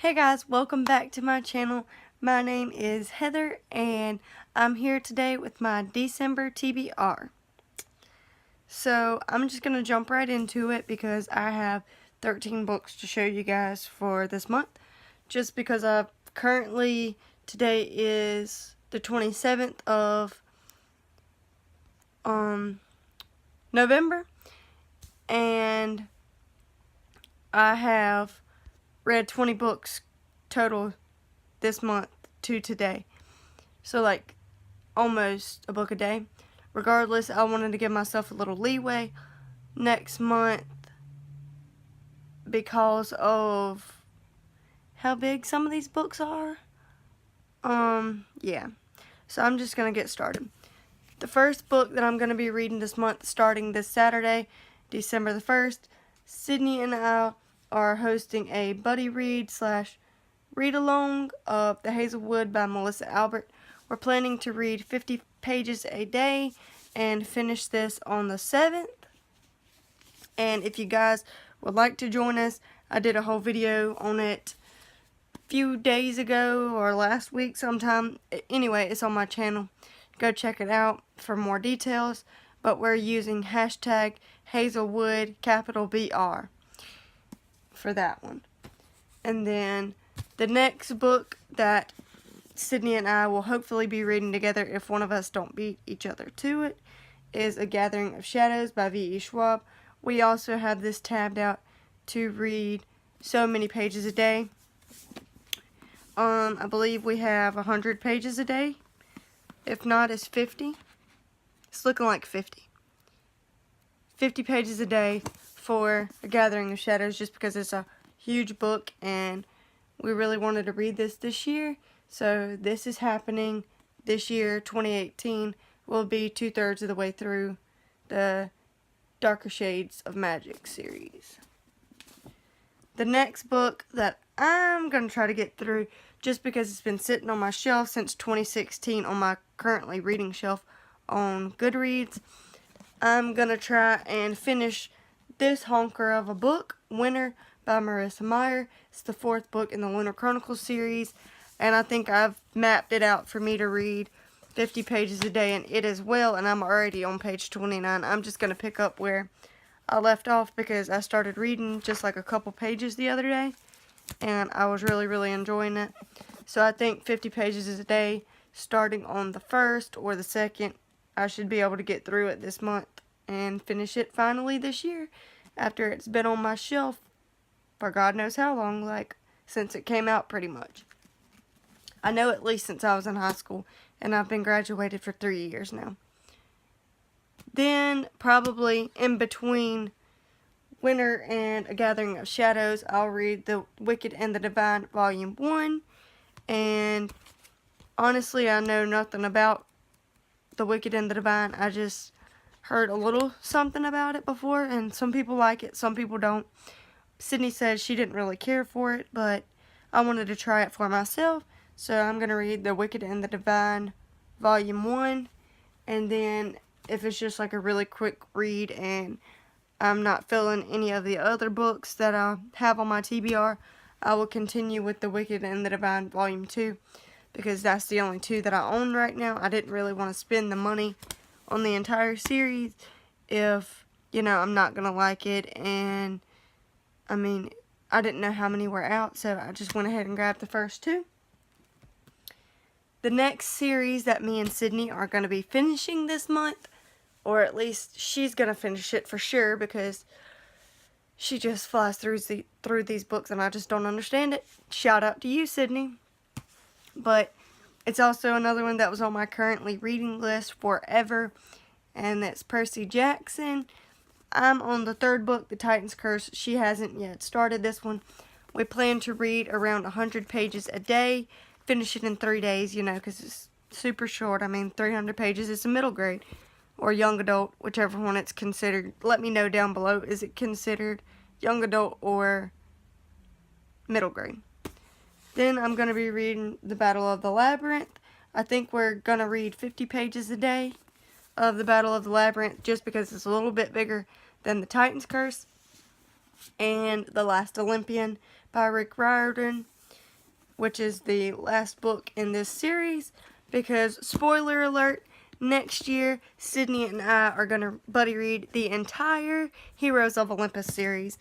Hey guys, welcome back to my channel. My name is Heather and I'm here today with my December TBR. So I'm just going to jump right into it because I have 13 books to show you guys for this month. Just because today is the 27th of November and I have read 20 books total this month to today. So like almost a book a day. Regardless, I wanted to give myself a little leeway next month because of how big some of these books are. Yeah. So I'm just going to get started. The first book that I'm going to be reading this month, starting this Saturday, December the 1st, Sydney and I are hosting a buddy read / read along of The Hazelwood by Melissa Albert. We're planning to read 50 pages a day and finish this on the 7th. And if you guys would like to join us, I did a whole video on it a few days ago or last week sometime. Anyway, it's on my channel. Go check it out for more details. But we're using hashtag Hazelwood BR for that one. And then the next book that Sydney and I will hopefully be reading together if one of us don't beat each other to it is A Gathering of Shadows by V.E. Schwab. We also have this tabbed out to read so many pages a day. I believe we have 100 pages a day. If not, it's 50. It's looking like 50. 50 pages a day for A Gathering of Shadows just because it's a huge book and we really wanted to read this year. So this is happening this year, 2018. We'll be 2/3 of the way through the Darker Shades of Magic series. The next book that I'm going to try to get through, just because it's been sitting on my shelf since 2016 on my currently reading shelf on Goodreads, I'm going to try and finish this honker of a book, Winter by Marissa Meyer. It's the 4th book in the Lunar Chronicles series, and I think I've mapped it out for me to read 50 pages a day, and it as well, and I'm already on page 29. I'm just going to pick up where I left off because I started reading just like a couple pages the other day, and I was really enjoying it. So I think 50 pages a day, starting on the 1st or the 2nd, I should be able to get through it this month and finish it finally this year after it's been on my shelf for God knows how long, like since it came out pretty much. I know at least since I was in high school, and I've been graduated for 3 years now. Then, probably in between Winter and A Gathering of Shadows, I'll read The Wicked and the Divine Volume 1. And honestly, I know nothing about The Wicked and the Divine. I just heard a little something about it before, and some people like it, some people don't. Sydney said she didn't really care for it, but I wanted to try it for myself. So I'm going to read The Wicked and the Divine Volume 1. And then if it's just like a really quick read and I'm not feeling any of the other books that I have on my TBR, I will continue with The Wicked and the Divine Volume 2. Because that's the only 2 that I own right now. I didn't really want to spend the money on the entire series if, I'm not going to like it. And, I didn't know how many were out, so I just went ahead and grabbed the first 2. The next series that me and Sydney are going to be finishing this month, or at least she's going to finish it for sure because she just flies through these books and I just don't understand it. Shout out to you, Sydney. But it's also another one that was on my currently reading list forever, and that's Percy Jackson. I'm on the 3rd book, The Titan's Curse. She hasn't yet started this one. We plan to read around 100 pages a day, finish it in 3 days, because it's super short. 300 pages is a middle grade or young adult, whichever one it's considered. Let me know down below, is it considered young adult or middle grade? Then I'm going to be reading The Battle of the Labyrinth. I think we're going to read 50 pages a day of The Battle of the Labyrinth just because it's a little bit bigger than The Titan's Curse. And The Last Olympian by Rick Riordan. which is the last book in this series, because, spoiler alert, next year, Sydney and I are going to buddy read the entire Heroes of Olympus series,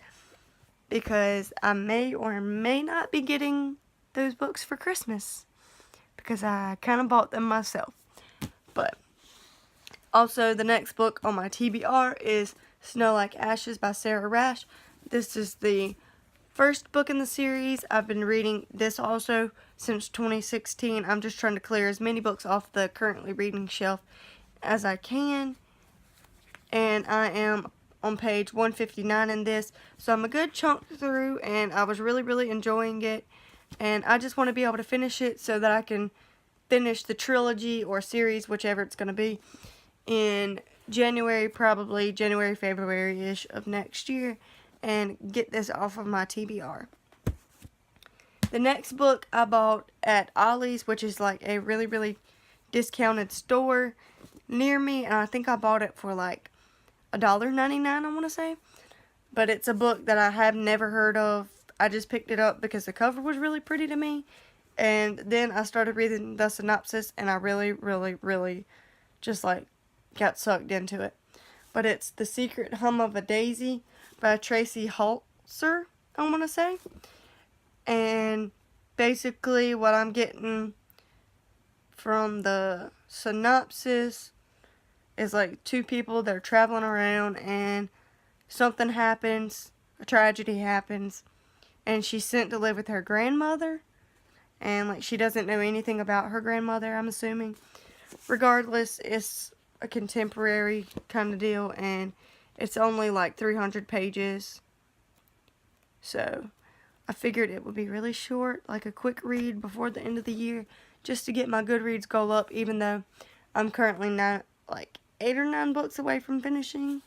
because I may or may not be getting those books for Christmas, because I kind of bought them myself. But also, the next book on my TBR is Snow Like Ashes by Sarah Rash. This is the first book in the series. I've been reading this also since 2016. I'm just trying to clear as many books off the currently reading shelf as I can. And I am on page 159 in this. So I'm a good chunk through, and I was really, really enjoying it. And I just want to be able to finish it so that I can finish the trilogy or series, whichever it's going to be, in January, probably January, February-ish of next year, and get this off of my TBR. The next book I bought at Ollie's, which is like a really, really discounted store near me, and I think I bought it for like $1.99, I want to say. But it's a book that I have never heard of. I just picked it up because the cover was really pretty to me, and then I started reading the synopsis, and I really, really, really just like got sucked into it. But it's The Secret Hum of a Daisy by Tracy Halser, I want to say. And basically what I'm getting from the synopsis is like two people that are traveling around, and something happens, a tragedy happens, and she's sent to live with her grandmother, and like she doesn't know anything about her grandmother, I'm assuming. Regardless, it's a contemporary kind of deal, and it's only like 300 pages, so I figured it would be really short, like a quick read before the end of the year, just to get my Goodreads goal up, even though I'm currently not like 8 or 9 books away from finishing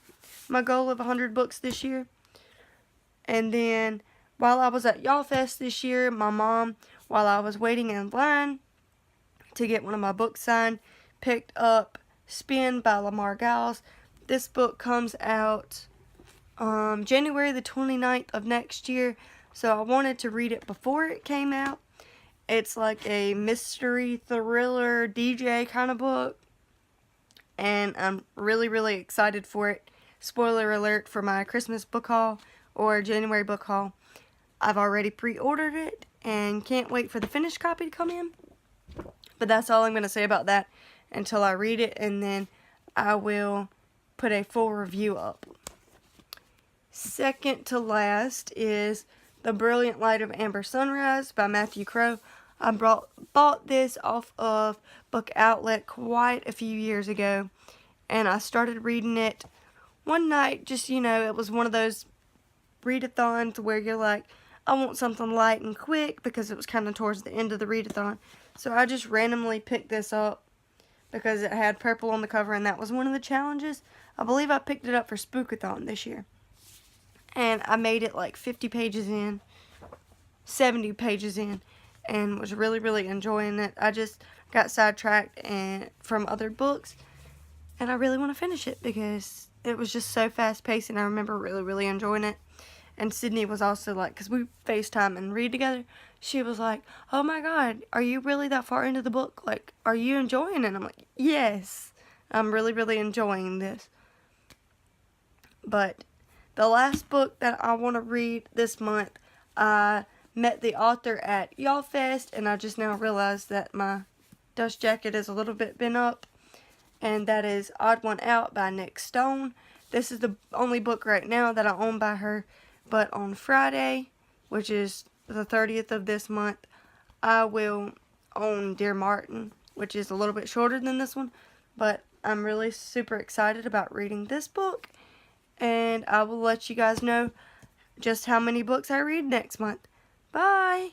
my goal of 100 books this year. And then while I was at Y'all Fest this year, my mom, while I was waiting in line to get one of my books signed, picked up Spin by Lamar Giles. This book comes out January the 29th of next year, so I wanted to read it before it came out. It's like a mystery thriller DJ kind of book, and I'm really, really excited for it. Spoiler alert for my Christmas book haul or January book haul. I've already pre-ordered it and can't wait for the finished copy to come in. But that's all I'm going to say about that until I read it, and then I will put a full review up. Second to last is The Brilliant Light of Amber Sunrise by Matthew Crow. I bought this off of Book Outlet quite a few years ago, and I started reading it one night. Just, you know, it was one of those readathons where you're like, I want something light and quick, because it was kind of towards the end of the readathon. So I just randomly picked this up because it had purple on the cover, and that was one of the challenges. I believe I picked it up for Spookathon this year. And I made it like 50 pages in, 70 pages in, and was really, really enjoying it. I just got sidetracked from other books, and I really want to finish it because it was just so fast-paced, and I remember really, really enjoying it. And Sydney was also like, because we FaceTime and read together, she was like, oh my God, are you really that far into the book? Like, are you enjoying it? I'm like, yes, I'm really, really enjoying this. But the last book that I want to read this month, I met the author at Y'all Fest, and I just now realized that my dust jacket is a little bit bent up, and that is Odd One Out by Nick Stone. This is the only book right now that I own by her, but on Friday, which is the 30th of this month, I will own Dear Martin, which is a little bit shorter than this one, but I'm really super excited about reading this book, and I will let you guys know just how many books I read next month. Bye!